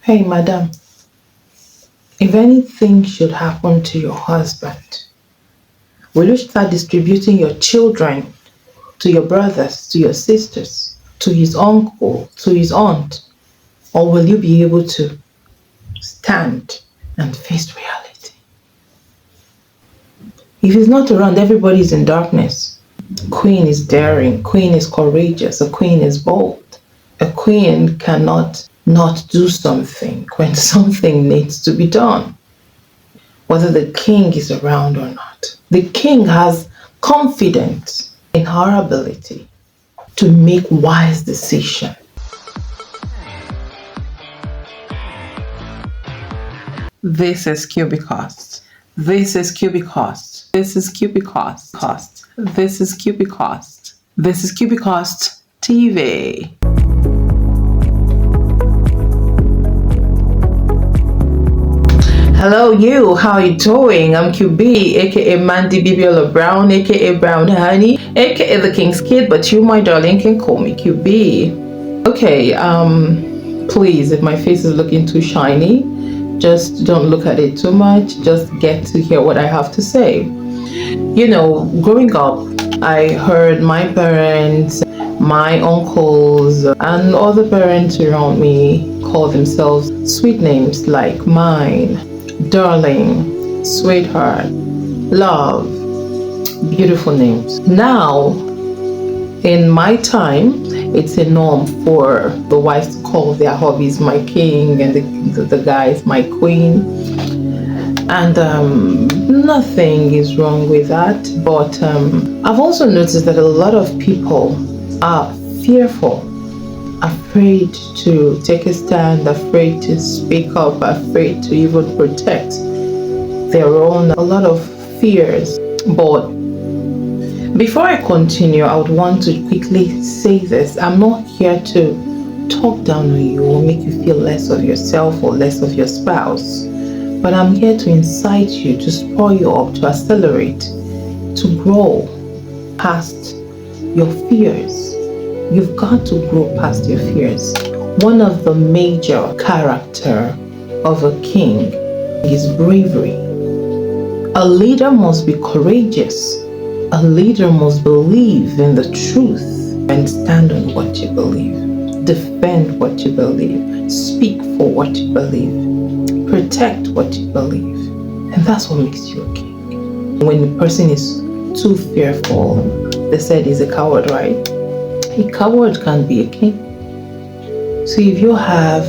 Hey, madam, if anything should happen to your husband, will you start distributing your children to your brothers, to your sisters, to his uncle, to his aunt? Or will you be able to stand and face reality? If he's not around, everybody's in darkness. Queen is daring, queen is courageous, a queen is bold. A queen cannot not do something when something needs to be done, whether the king is around or not. The king has confidence in her ability to make wise decisions. This is QBCast. This is QBCast. This is QBCast. This is QBCast. This is QBCast TV. Hello you, how you doing? I'm QB, aka Mandy Bibiola-Brown, aka Brown Honey, aka the King's Kid, but you, my darling, can call me QB. Okay, please, if my face is looking too shiny, just don't look at it too much. Just get to hear what I have to say. You know, growing up, I heard my parents, my uncles, and other parents around me call themselves sweet names like mine, darling, sweetheart, love, beautiful names. Now, in my time, it's a norm for the wives to call their hubbies my king and the guys my queen. And nothing is wrong with that. But I've also noticed that a lot of people are fearful, afraid to take a stand, afraid to speak up, afraid to even protect their own, a lot of fears. But before I continue, I would want to quickly say this. I'm not here to talk down on you or make you feel less of yourself or less of your spouse, but I'm here to incite you, to spur you up, to accelerate, to grow past your fears. You've got to grow past your fears. One of the major character of a king is bravery. A leader must be courageous. A leader must believe in the truth and stand on what you believe. Defend what you believe. Speak for what you believe. Protect what you believe. And that's what makes you a king. When the person is too fearful, they said he's a coward, right? A coward can't be a king. So if you have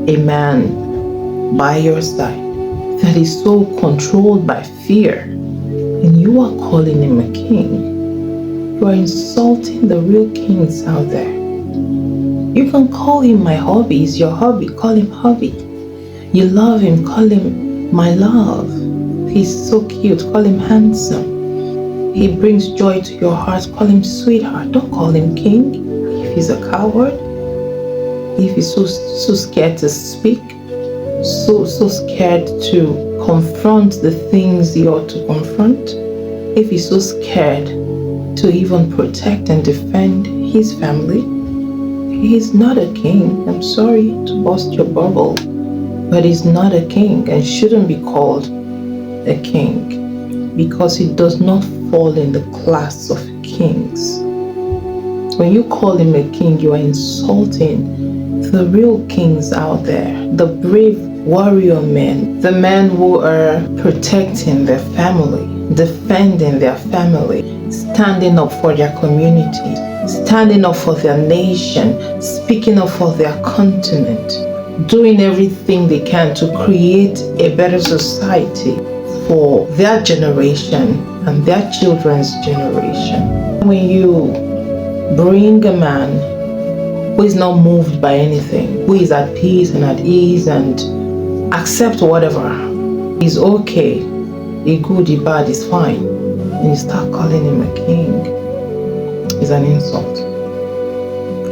a man by your side that is so controlled by fear, and you are calling him a king, you are insulting the real kings out there. You can call him my hobby, he's your hobby, call him hobby. You love him, call him my love. He's so cute, call him handsome. He brings joy to your heart, call him sweetheart. Don't call him king if he's a coward, if he's so scared to speak, so scared to confront the things he ought to confront, if he's so scared to even protect and defend his family. He's not a king. I'm sorry to burst your bubble, but he's not a king and shouldn't be called a king because he does not fall in the class of kings. When you call him a king, you are insulting the real kings out there, the brave warrior men, the men who are protecting their family, defending their family, standing up for their community, standing up for their nation, speaking up for their continent, doing everything they can to create a better society for their generation and their children's generation. When you bring a man who is not moved by anything, who is at peace and at ease and accept whatever is okay, a good, a bad is fine, and you start calling him a king, is an insult.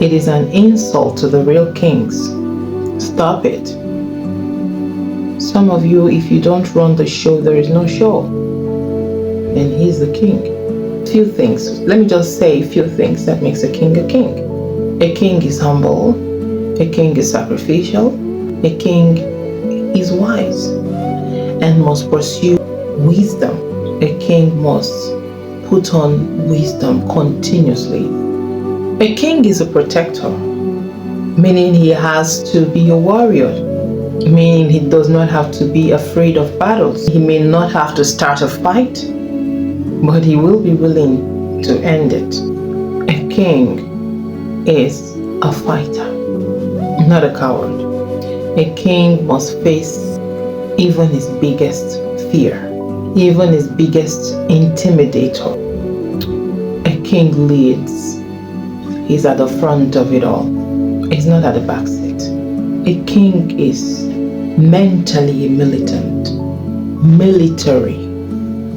It is an insult to the real kings. Stop it. Some of you, if you don't run the show, there is no show, and he's the king. Few things, let me just say a few things that makes a king a king. A king is humble, a king is sacrificial, A king is wise and must pursue wisdom. A king must put on wisdom continuously. A king is a protector, meaning he has to be a warrior, meaning he does not have to be afraid of battles. He may not have to start a fight, but he will be willing to end it. A king is a fighter, not a coward. A king must face even his biggest fear, even his biggest intimidator. A king leads. He's at the front of it all. He's not at the back seat. A king is mentally militant, military,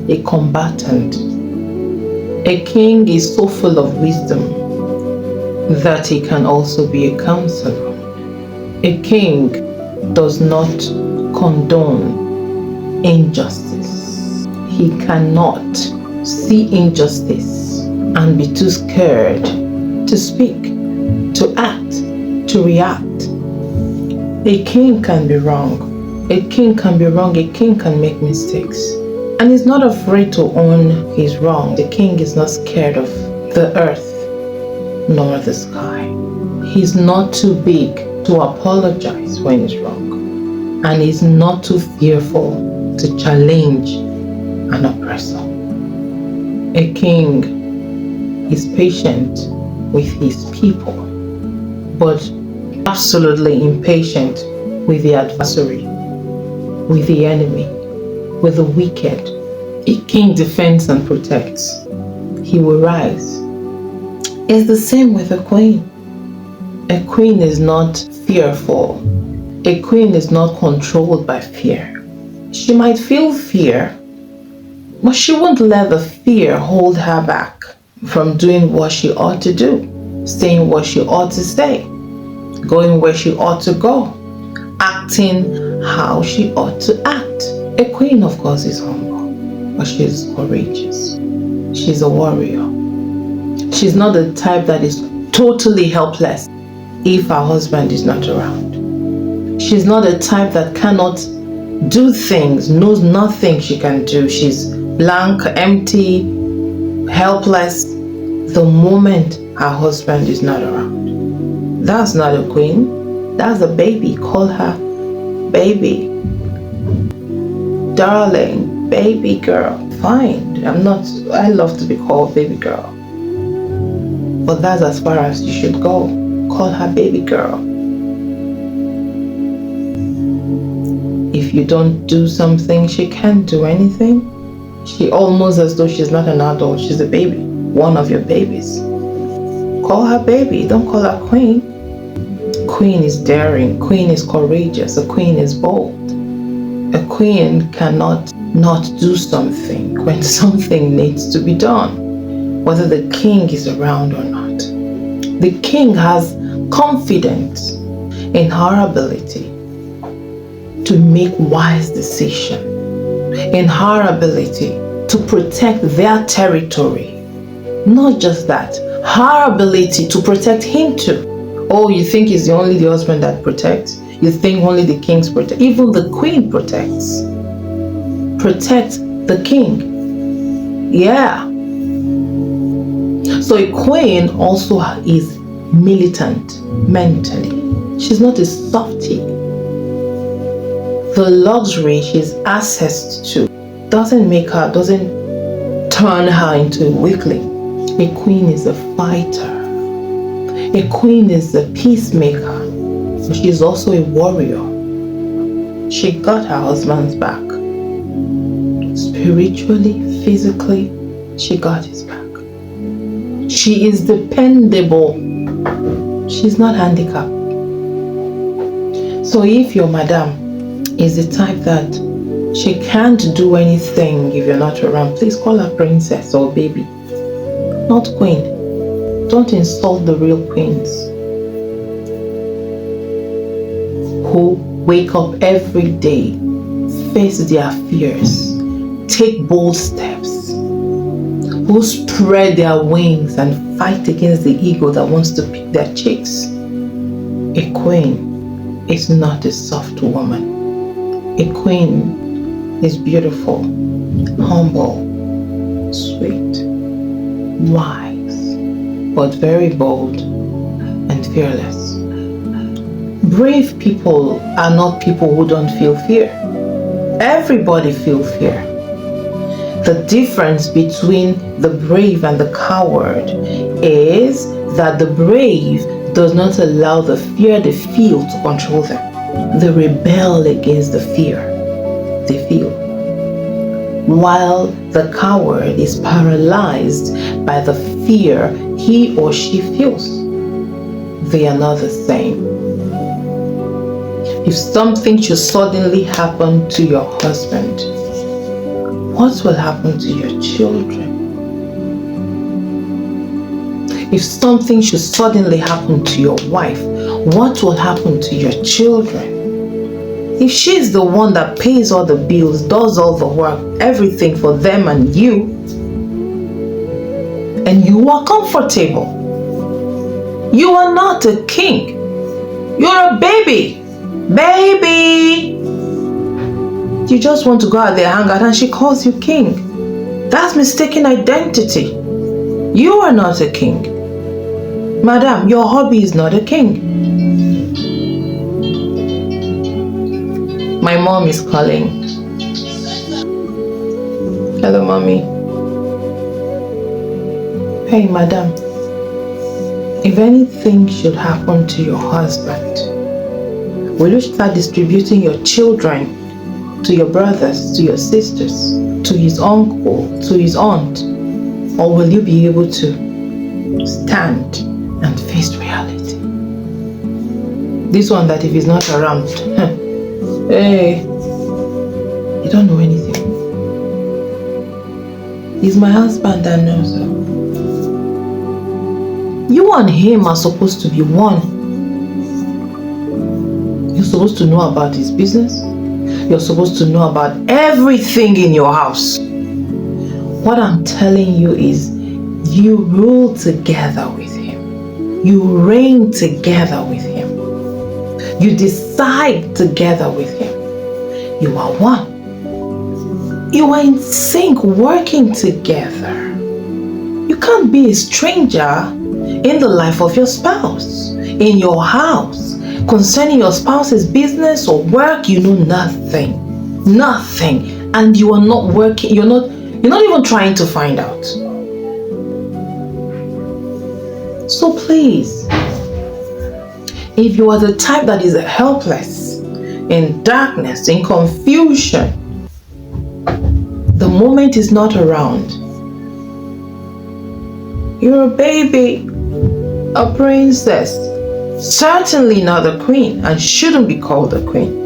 a combatant. A king is so full of wisdom that he can also be a counselor. A king does not condone injustice. He cannot see injustice and be too scared to speak, to act, to react. A king can be wrong. A king can be wrong. A king can make mistakes. And he's not afraid to own his wrong. The king is not scared of the earth nor the sky. He's not too big to apologize when he's wrong. And he's not too fearful to challenge an oppressor. A king is patient with his people, but absolutely impatient with the adversary, with the enemy, with the wicked. A king defends and protects. He will rise. It's the same with a queen. A queen is not fearful. A queen is not controlled by fear. She might feel fear, but she won't let the fear hold her back from doing what she ought to do, saying what she ought to say, going where she ought to go, acting how she ought to act. A queen, of course, is humble, but she's courageous. She's a warrior. She's not the type that is totally helpless if her husband is not around. She's not the type that cannot do things, knows nothing she can do. She's blank, empty, helpless the moment her husband is not around. That's not a queen. That's a baby. Call her baby. Darling, baby girl. Fine. I love to be called baby girl. But that's as far as you should go. Call her baby girl. If you don't do something, she can't do anything. She almost as though she's not an adult, she's a baby, one of your babies. Call her baby, don't call her queen. Queen is daring, queen is courageous, a queen is bold. A queen cannot not do something when something needs to be done, whether the king is around or not. The king has confidence in her ability to make wise decisions, in her ability to protect their territory. Not just that, her ability to protect him too. Oh, you think it's only the husband that protects? You think only the kings protect? Even the queen protects. Protect the king. Yeah. So a queen also is militant mentally. She's not a softie. The luxury she's accessed to doesn't turn her into a weakling. A queen is a fighter. A queen is a peacemaker. But she's also a warrior. She got her husband's back. Spiritually, physically, she got his back. She is dependable. She's not handicapped. So if your madam is the type that she can't do anything if you're not around, please call her princess or baby, not queen. Don't insult the real queens who wake up every day, face their fears, take bold steps, who spread their wings and fight against the ego that wants to pick their chicks. A queen is not a soft woman. A queen is beautiful, humble, sweet, wise, but very bold and fearless. Brave people are not people who don't feel fear. Everybody feels fear. The difference between the brave and the coward is that the brave does not allow the fear they feel to control them. They rebel against the fear they feel, while the coward is paralyzed by the fear he or she feels. They are not the same. If something should suddenly happen to your husband, what will happen to your children? If something should suddenly happen to your wife, what will happen to your children? If she's the one that pays all the bills, does all the work, everything for them and you are comfortable, you are not a king. You're a baby. Baby! You just want to go out there, hang out, and she calls you king. That's mistaken identity. You are not a king. Madam, your hobby is not a king. My mom is calling. Hello, mommy. Hey, madam. If anything should happen to your husband, will you start distributing your children to your brothers, to your sisters, to his uncle, to his aunt? Or will you be able to stand and face reality? This one that if he's not around, hey, you don't know anything. He's my husband, I know so. You and him are supposed to be one. You're supposed to know about his business. You're supposed to know about everything in your house. What I'm telling you is, you rule together with him. You reign together with him. You decide together with him. You are one. You are in sync, working together. You can't be a stranger in the life of your spouse, in your house. Concerning your spouse's business or work, you know nothing. Nothing. And you are not working, you're not even trying to find out. So please, if you are the type that is helpless, in darkness, in confusion, the moment is not around, you're a baby, a princess, certainly not a queen, and shouldn't be called a queen,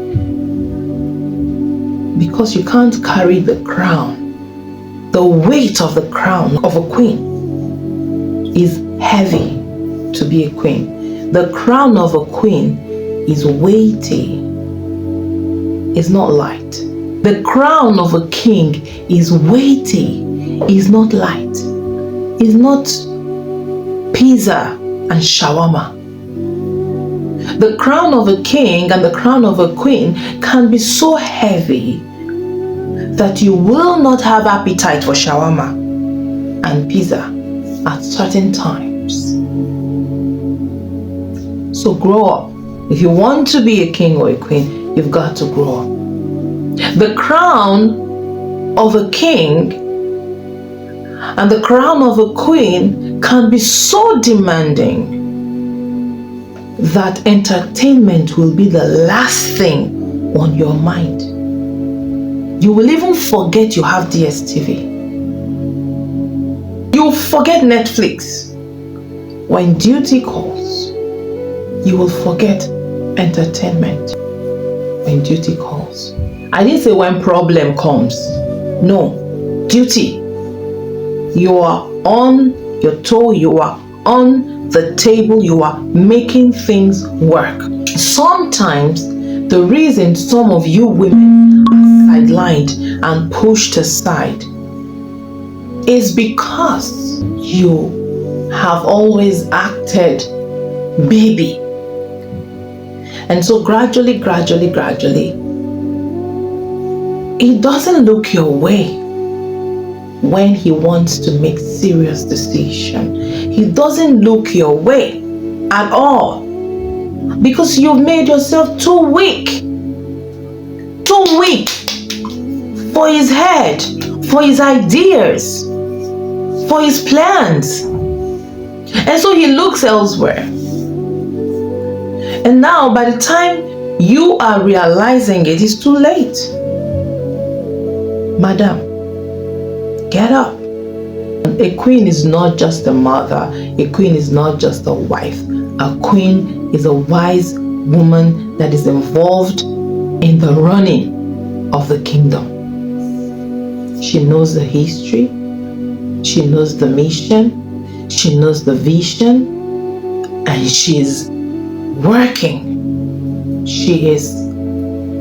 because you can't carry the crown. The weight of the crown of a queen is heavy to be a queen. The crown of a queen is weighty, it's not light. The crown of a king is weighty, is not light. It's not pizza and shawarma. The crown of a king and the crown of a queen can be so heavy that you will not have appetite for shawarma and pizza at certain times. So grow up. If you want to be a king or a queen, you've got to grow up. The crown of a king and the crown of a queen can be so demanding that entertainment will be the last thing on your mind. You will even forget you have DSTV. You'll forget Netflix. When duty calls, you will forget entertainment. When duty calls. I didn't say when problem comes. No, duty. You are on your toe, you are on the table, you are making things work. Sometimes the reason some of you women are sidelined and pushed aside is because you have always acted baby. And so gradually, he doesn't look your way when he wants to make serious decision. He doesn't look your way at all, because you've made yourself too weak for his head, for his ideas, for his plans. And so he looks elsewhere. And now by the time you are realizing it, it's too late. Madam, get up. A queen is not just a mother. A queen is not just a wife. A queen is a wise woman that is involved in the running of the kingdom. She knows the history. She knows the mission. She knows the vision. And she's working. She is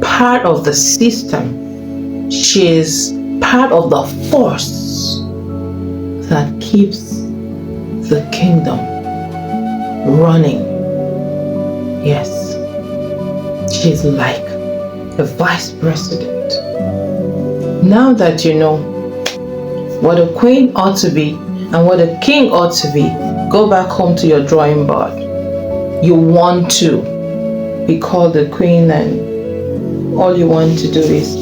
part of the system. She is part of the force that keeps the kingdom running. Yes, she's like a vice president. Now that you know what a queen ought to be and what a king ought to be, go back home to your drawing board. You want to be called a queen, and all you want to do is,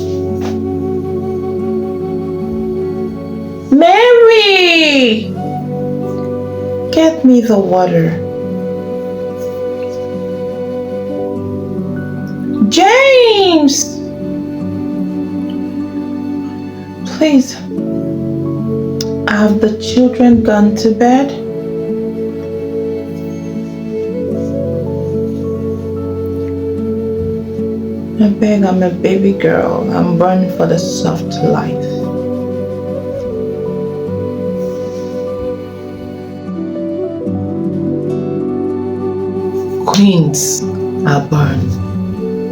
Mary, get me the water. James, please, have the children gone to bed? I beg, I'm a baby girl. I'm born for the soft life. Queens are born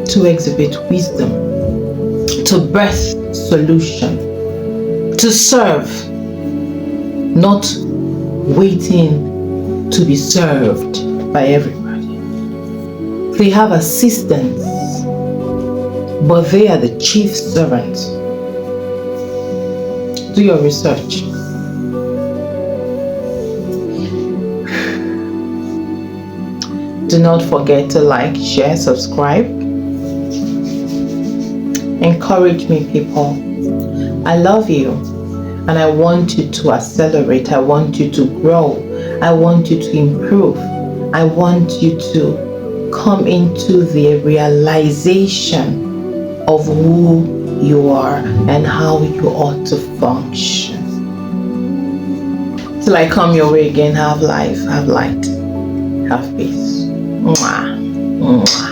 to exhibit wisdom, to birth solution, to serve, not waiting to be served by everybody. They have assistants, but they are the chief servants. Do your research. Do not forget to like, share, subscribe. Encourage me, people. I love you, and I want you to accelerate. I want you to grow. I want you to improve. I want you to come into the realization of who you are and how you ought to function. Till I come your way again, have life, have light, have peace. Mwah. Mwah.